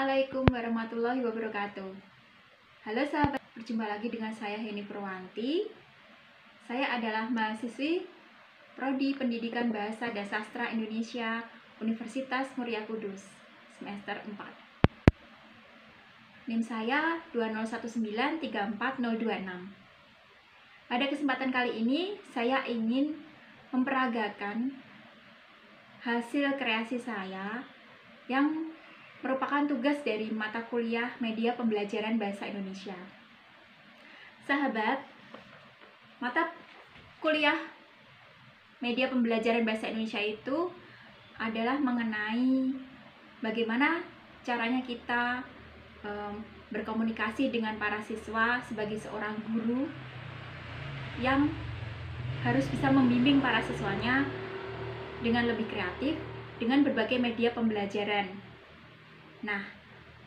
Assalamualaikum warahmatullahi wabarakatuh. Halo sahabat, berjumpa lagi dengan saya Heni Purwanti. Saya adalah mahasiswi Prodi Pendidikan Bahasa dan Sastra Indonesia Universitas Muria Kudus, semester 4. NIM saya 201934026. Pada kesempatan kali ini, saya ingin memperagakan hasil kreasi saya yang merupakan tugas dari mata kuliah Media Pembelajaran Bahasa Indonesia. Sahabat, mata kuliah Media Pembelajaran Bahasa Indonesia itu adalah mengenai bagaimana caranya kita berkomunikasi dengan para siswa sebagai seorang guru yang harus bisa membimbing para siswanya dengan lebih kreatif dengan berbagai media pembelajaran. Nah,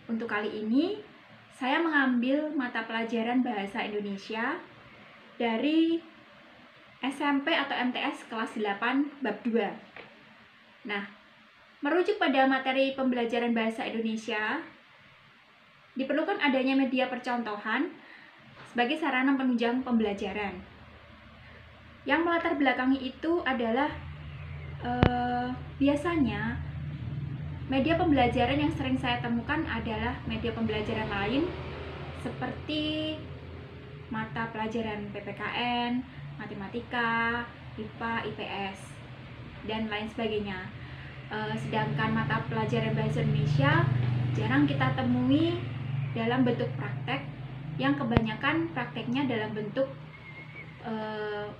untuk kali ini saya mengambil mata pelajaran Bahasa Indonesia dari SMP atau MTS kelas 8 bab 2. Nah, merujuk pada materi pembelajaran Bahasa Indonesia, diperlukan adanya media percontohan sebagai sarana penunjang pembelajaran. Yang melatar belakangi itu adalah biasanya media pembelajaran yang sering saya temukan adalah media pembelajaran lain seperti mata pelajaran PPKN, matematika, IPA, IPS, dan lain sebagainya. Sedangkan mata pelajaran Bahasa Indonesia jarang kita temui dalam bentuk praktek, yang kebanyakan prakteknya dalam bentuk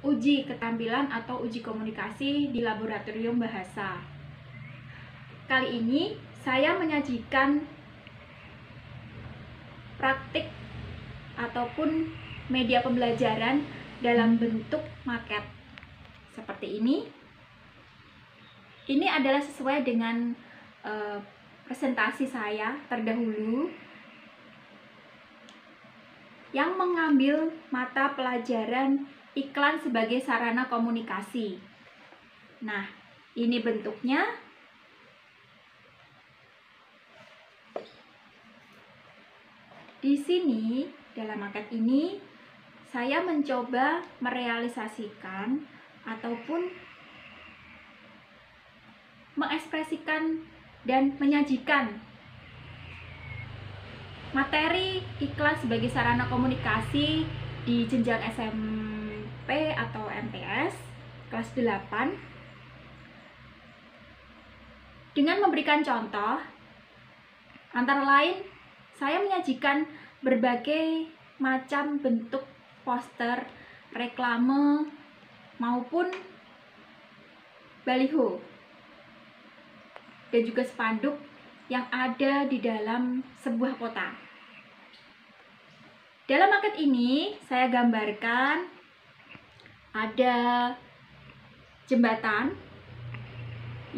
uji keterampilan atau uji komunikasi di laboratorium bahasa. Kali ini saya menyajikan praktik ataupun media pembelajaran dalam bentuk maket seperti ini. Ini adalah sesuai dengan presentasi saya terdahulu yang mengambil mata pelajaran iklan sebagai sarana komunikasi. Nah, ini bentuknya. Di sini, dalam maket ini, saya mencoba merealisasikan ataupun mengekspresikan dan menyajikan materi iklan sebagai sarana komunikasi di jenjang SMP atau MTS kelas 8 dengan memberikan contoh, antara lain saya menyajikan berbagai macam bentuk poster, reklame, maupun baliho dan juga spanduk yang ada di dalam sebuah kota. Dalam maket ini saya gambarkan ada jembatan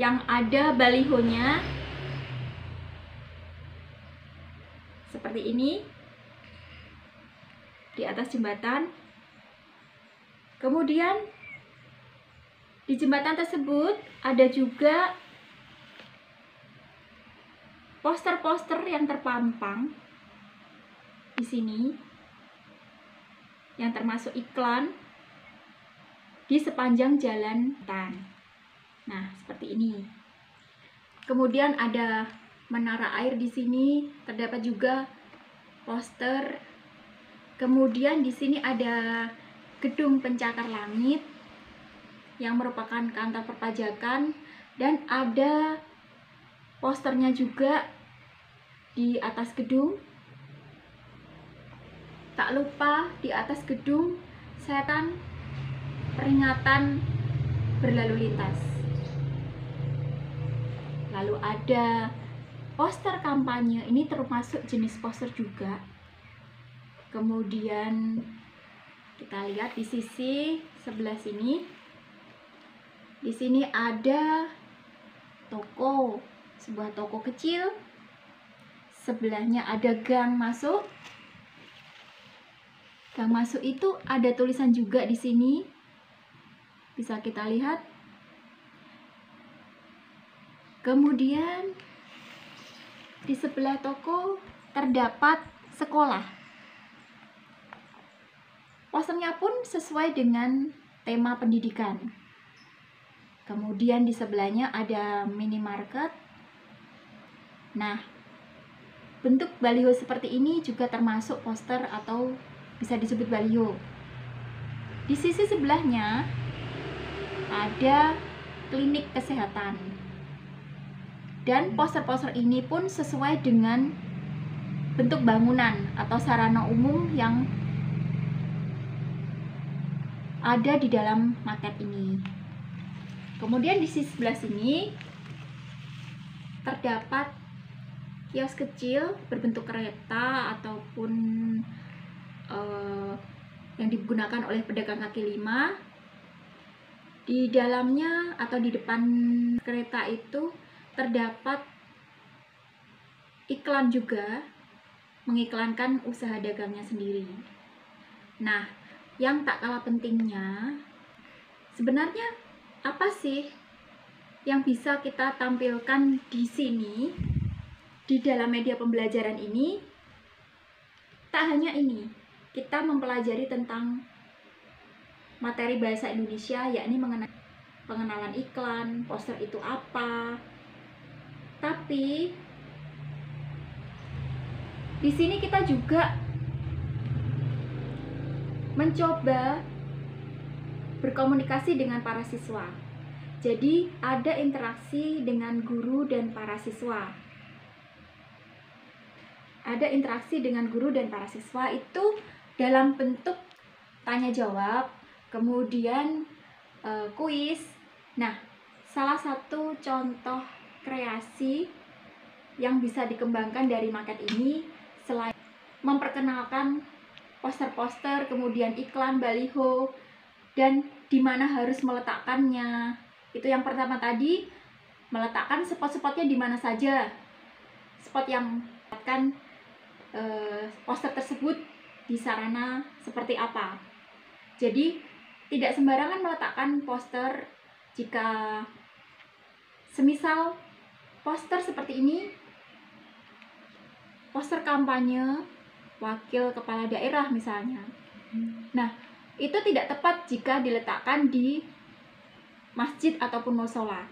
yang ada balihonya seperti ini di atas jembatan. Kemudian di jembatan tersebut ada juga poster-poster yang terpampang di sini yang termasuk iklan di sepanjang jalan tan. Nah, seperti ini. Kemudian ada menara air di sini, terdapat juga poster. Kemudian di sini ada gedung pencakar langit yang merupakan kantor perpajakan dan ada posternya juga di atas gedung. Tak lupa di atas gedung setan peringatan berlalu lintas. Lalu ada poster kampanye, ini termasuk jenis poster juga. Kemudian kita lihat di sisi sebelah sini. Di sini ada toko, sebuah toko kecil. Sebelahnya ada gang masuk. Gang masuk itu ada tulisan juga di sini. Bisa kita lihat. Kemudian Di sebelah toko terdapat sekolah. Posternya pun sesuai dengan tema pendidikan. Kemudian di sebelahnya ada minimarket. Nah, bentuk baliho seperti ini juga termasuk poster atau bisa disebut baliho. Di sisi sebelahnya ada klinik kesehatan. Dan poster-poster ini pun sesuai dengan bentuk bangunan atau sarana umum yang ada di dalam market ini. Kemudian di sisi sebelah sini terdapat kios kecil berbentuk kereta ataupun yang digunakan oleh pedagang kaki lima. Di dalamnya atau di depan kereta itu terdapat iklan juga, mengiklankan usaha dagangnya sendiri. Nah, yang tak kalah pentingnya, sebenarnya apa sih yang bisa kita tampilkan di sini, di dalam media pembelajaran ini? Tak hanya ini, kita mempelajari tentang materi bahasa Indonesia, yakni mengenai pengenalan iklan, poster itu apa. Tapi di sini kita juga mencoba berkomunikasi dengan para siswa. Jadi ada interaksi dengan guru dan para siswa. Ada interaksi dengan guru dan para siswa itu dalam bentuk tanya jawab, kemudian kuis. Nah, salah satu contoh kreasi yang bisa dikembangkan dari market ini selain memperkenalkan poster-poster, kemudian iklan, baliho, dan di mana harus meletakkannya. Itu yang pertama tadi, meletakkan spot-spotnya di mana saja. Spot yang meletakkan poster tersebut di sarana seperti apa. Jadi tidak sembarangan meletakkan poster. Jika semisal poster seperti ini, poster kampanye wakil kepala daerah misalnya. Nah, itu tidak tepat jika diletakkan di masjid ataupun musola.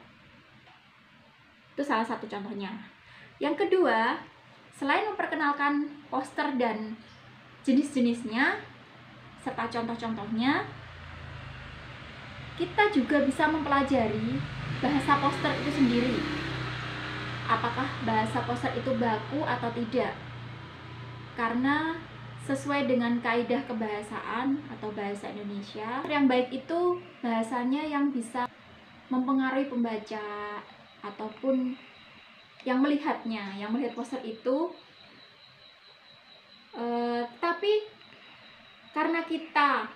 Itu salah satu contohnya. Yang kedua, selain memperkenalkan poster dan jenis-jenisnya serta contoh-contohnya, kita juga bisa mempelajari bahasa poster itu sendiri. Apakah bahasa poster itu baku atau tidak? Karena sesuai dengan kaidah kebahasaan atau bahasa Indonesia, yang baik itu bahasanya yang bisa mempengaruhi pembaca ataupun yang melihatnya, yang melihat poster itu. Tapi karena kita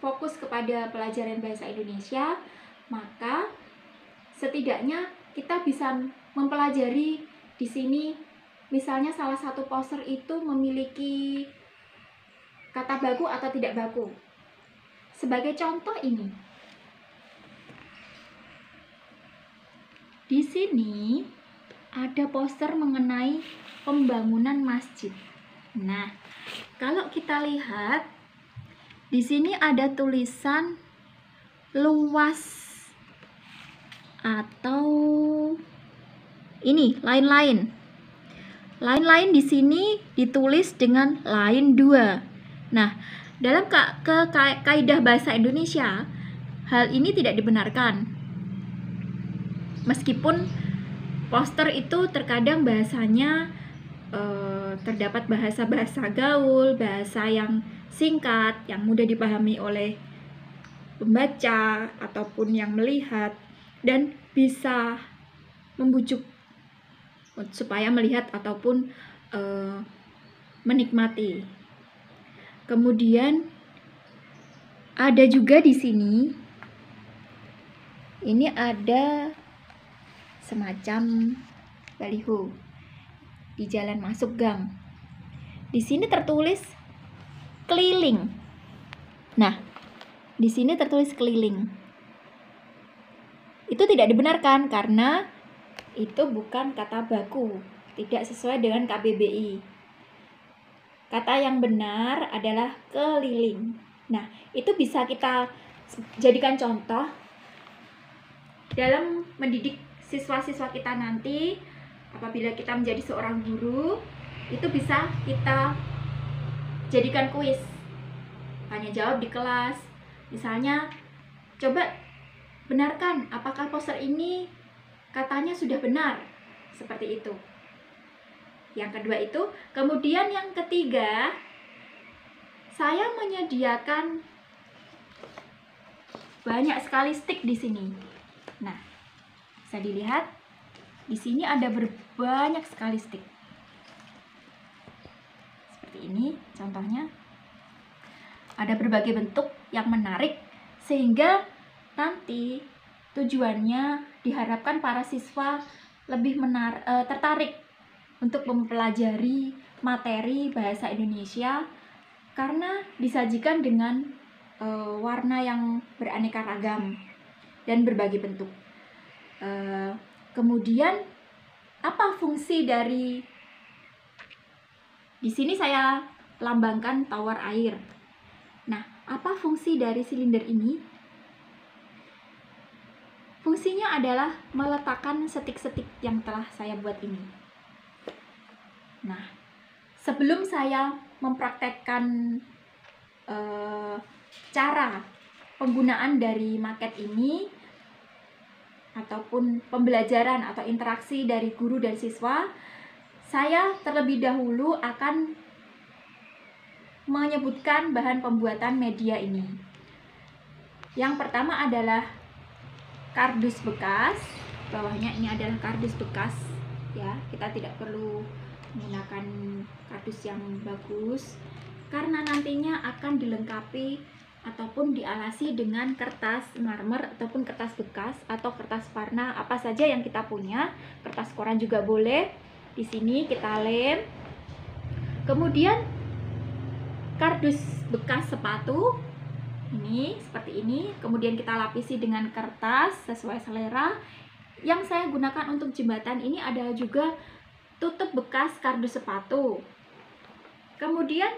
fokus kepada pelajaran bahasa Indonesia, maka setidaknya kita bisa mempelajari di sini. Misalnya salah satu poster itu memiliki kata baku atau tidak baku. Sebagai contoh ini, di sini ada poster mengenai pembangunan masjid. Nah, kalau kita lihat di sini ada tulisan luas atau ini lain-lain. Lain-lain di sini ditulis dengan lain 2. Nah, dalam kaidah bahasa Indonesia, hal ini tidak dibenarkan. Meskipun poster itu terkadang bahasanya terdapat bahasa-bahasa gaul, bahasa yang singkat, yang mudah dipahami oleh pembaca ataupun yang melihat, dan bisa membujuk supaya melihat ataupun menikmati. Kemudian ada juga di sini, ini ada semacam baliho di jalan masuk gang. Di sini tertulis keliling. Nah, di sini tertulis keliling. Itu tidak dibenarkan karena itu bukan kata baku. tidak sesuai dengan KBBI. Kata yang benar adalah keliling. Nah, itu bisa kita jadikan contoh dalam mendidik siswa-siswa kita nanti. Apabila kita menjadi seorang guru, itu bisa kita jadikan kuis, tanya jawab di kelas. Misalnya, coba benarkan apakah poster ini katanya sudah benar, seperti itu. Yang kedua itu, kemudian yang ketiga, saya menyediakan banyak sekali stick di sini. Nah, bisa dilihat di sini ada banyak sekali stick. Seperti ini contohnya. Ada berbagai bentuk yang menarik sehingga nanti tujuannya diharapkan para siswa lebih tertarik untuk mempelajari materi bahasa Indonesia karena disajikan dengan warna yang beraneka ragam dan berbagai bentuk. Kemudian apa fungsi dari, di sini saya lambangkan tawar air. Nah, apa fungsi dari silinder ini? Fungsinya adalah meletakkan setik-setik yang telah saya buat ini. Nah, sebelum saya mempraktekkan cara penggunaan dari maket ini ataupun pembelajaran atau interaksi dari guru dan siswa, saya terlebih dahulu akan menyebutkan bahan pembuatan media ini. Yang pertama adalah kardus bekas. Bawahnya ini adalah kardus bekas, ya. Kita tidak perlu menggunakan kardus yang bagus karena nantinya akan dilengkapi ataupun dialasi dengan kertas marmer ataupun kertas bekas atau kertas warna apa saja yang kita punya. Kertas koran juga boleh. Di sini kita lem. Kemudian kardus bekas sepatu ini seperti ini, kemudian kita lapisi dengan kertas sesuai selera. Yang saya gunakan untuk jembatan ini adalah juga tutup bekas kardus sepatu. Kemudian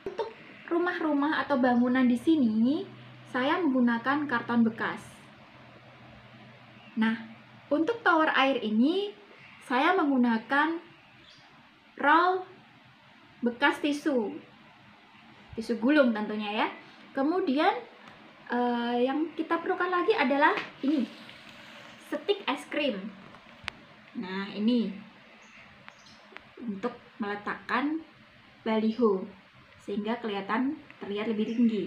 untuk rumah-rumah atau bangunan di sini saya menggunakan karton bekas. Nah, untuk tower air ini saya menggunakan roll bekas tisu gulung tentunya, ya. Kemudian yang kita perlukan lagi adalah ini, stik es krim. Nah, ini untuk meletakkan baliho sehingga terlihat lebih tinggi.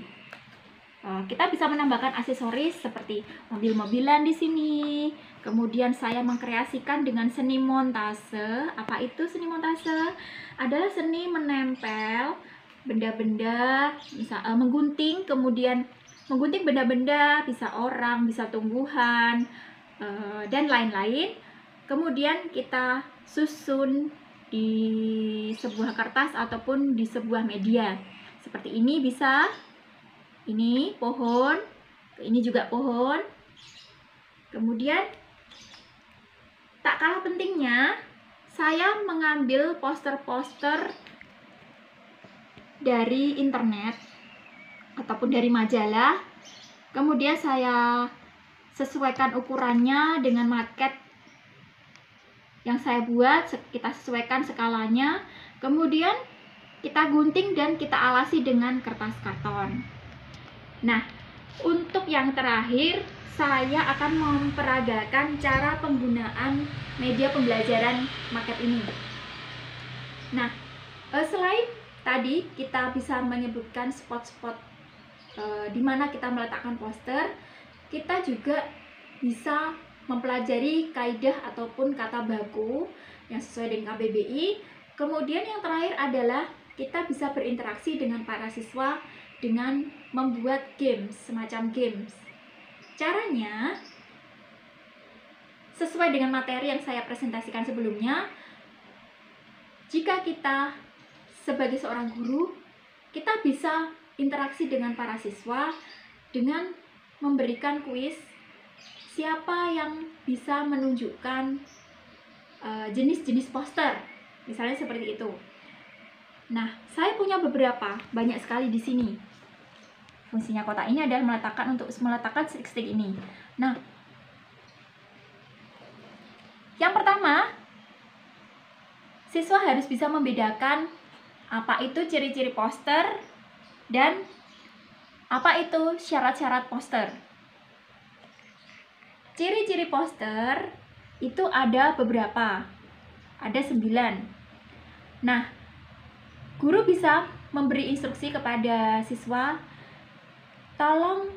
Kita bisa menambahkan aksesoris seperti mobil-mobilan di sini. Kemudian saya mengkreasikan dengan seni montase. Apa itu seni montase? Adalah seni menempel benda-benda, bisa menggunting, kemudian menggunting benda-benda, bisa orang, bisa tumbuhan, dan lain-lain. Kemudian kita susun di sebuah kertas ataupun di sebuah media. Seperti ini bisa. Ini pohon, ini juga pohon. Kemudian tak kalah pentingnya, saya mengambil poster-poster dari internet ataupun dari majalah. Kemudian saya sesuaikan ukurannya dengan maket yang saya buat, kita sesuaikan skalanya. Kemudian kita gunting dan kita alasi dengan kertas karton. Nah, untuk yang terakhir, saya akan memperagakan cara penggunaan media pembelajaran maket ini. Nah, selain tadi kita bisa menyebutkan spot-spot di mana kita meletakkan poster, kita juga bisa mempelajari kaidah ataupun kata baku yang sesuai dengan KBBI. Kemudian yang terakhir adalah kita bisa berinteraksi dengan para siswa dengan membuat games, semacam games. Caranya sesuai dengan materi yang saya presentasikan sebelumnya. Jika kita sebagai seorang guru, kita bisa interaksi dengan para siswa dengan memberikan kuis. Siapa yang bisa menunjukkan jenis-jenis poster, misalnya seperti itu. Nah, saya punya beberapa, banyak sekali di sini. Fungsinya kotak ini adalah meletakkan stick-stick ini. Nah, yang pertama, siswa harus bisa membedakan apa itu ciri-ciri poster dan apa itu syarat-syarat poster. Ciri-ciri poster itu ada beberapa, ada 9. Nah, guru bisa memberi instruksi kepada siswa, tolong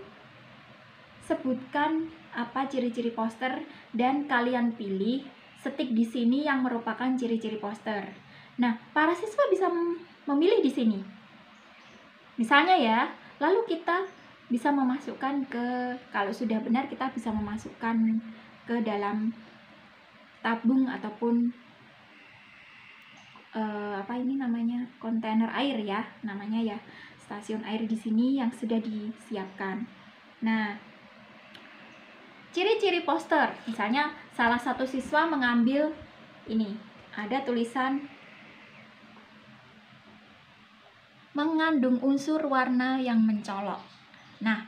sebutkan apa ciri-ciri poster dan kalian pilih stick di sini yang merupakan ciri-ciri poster. Nah, para siswa bisa memilih di sini. Misalnya ya, lalu kita bisa memasukkan kalau sudah benar kita bisa memasukkan ke dalam tabung ataupun kontainer air ya, namanya ya, stasiun air di sini yang sudah disiapkan. Nah, ciri-ciri poster, misalnya salah satu siswa mengambil ini, ada tulisan mengandung unsur warna yang mencolok. Nah,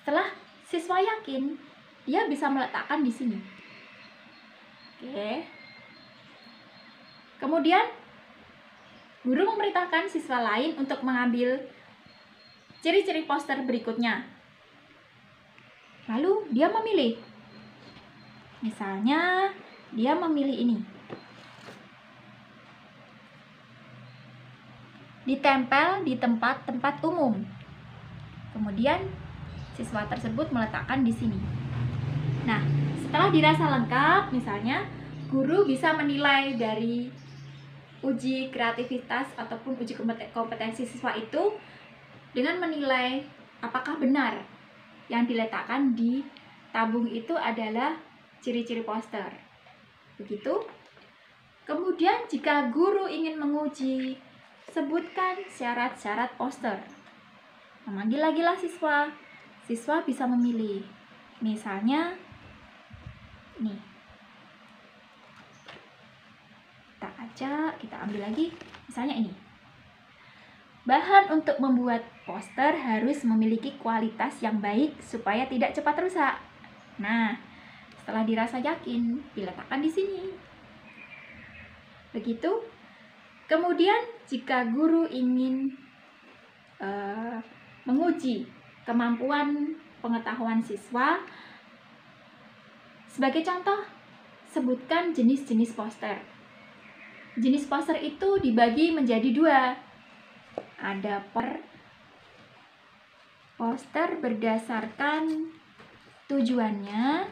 setelah siswa yakin, dia bisa meletakkan di sini. Oke. Kemudian guru memerintahkan siswa lain untuk mengambil ciri-ciri poster berikutnya. Lalu dia memilih. Misalnya, dia memilih ini. Ditempel di tempat-tempat umum. Kemudian siswa tersebut meletakkan di sini. Nah, setelah dirasa lengkap, misalnya guru bisa menilai dari uji kreativitas ataupun uji kompetensi siswa itu dengan menilai apakah benar yang diletakkan di tabung itu adalah ciri-ciri poster. Begitu. Kemudian jika guru ingin menguji, sebutkan syarat-syarat poster. Memanggil lagi lah siswa. Siswa bisa memilih. Misalnya, nih. Kita ambil lagi. Misalnya ini. Bahan untuk membuat poster harus memiliki kualitas yang baik supaya tidak cepat rusak. Nah, setelah dirasa yakin, diletakkan di sini. Begitu. Kemudian jika guru ingin menguji kemampuan pengetahuan siswa, sebagai contoh, sebutkan jenis-jenis poster. Jenis poster itu dibagi menjadi 2. Ada poster berdasarkan tujuannya.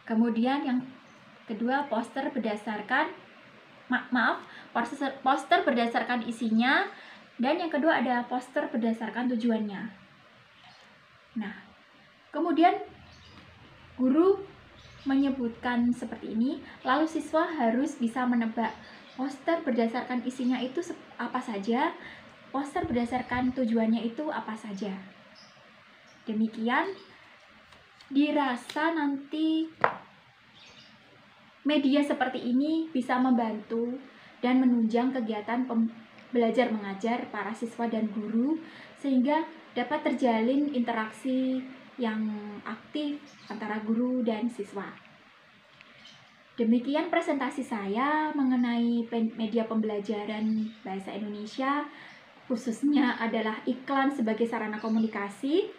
Kemudian yang kedua, poster berdasarkan poster berdasarkan isinya, dan yang kedua ada poster berdasarkan tujuannya. Nah, kemudian guru menyebutkan seperti ini, lalu siswa harus bisa menebak poster berdasarkan isinya itu apa saja, poster berdasarkan tujuannya itu apa saja. Demikian, dirasa nanti media seperti ini bisa membantu dan menunjang kegiatan belajar mengajar para siswa dan guru, sehingga dapat terjalin interaksi yang aktif antara guru dan siswa. Demikian presentasi saya mengenai media pembelajaran bahasa Indonesia, khususnya adalah iklan sebagai sarana komunikasi.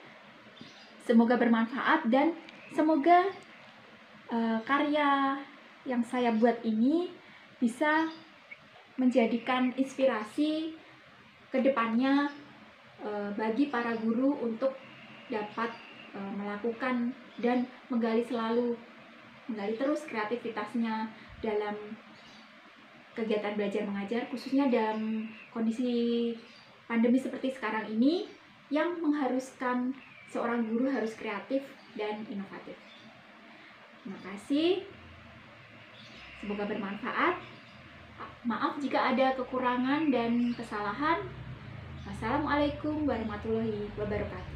Semoga bermanfaat dan semoga karya yang saya buat ini bisa menjadikan inspirasi ke depannya bagi para guru untuk dapat melakukan dan menggali terus kreativitasnya dalam kegiatan belajar mengajar, khususnya dalam kondisi pandemi seperti sekarang ini yang mengharuskan seorang guru harus kreatif dan inovatif. Terima kasih, semoga bermanfaat. Maaf jika ada kekurangan dan kesalahan. Wassalamualaikum warahmatullahi wabarakatuh.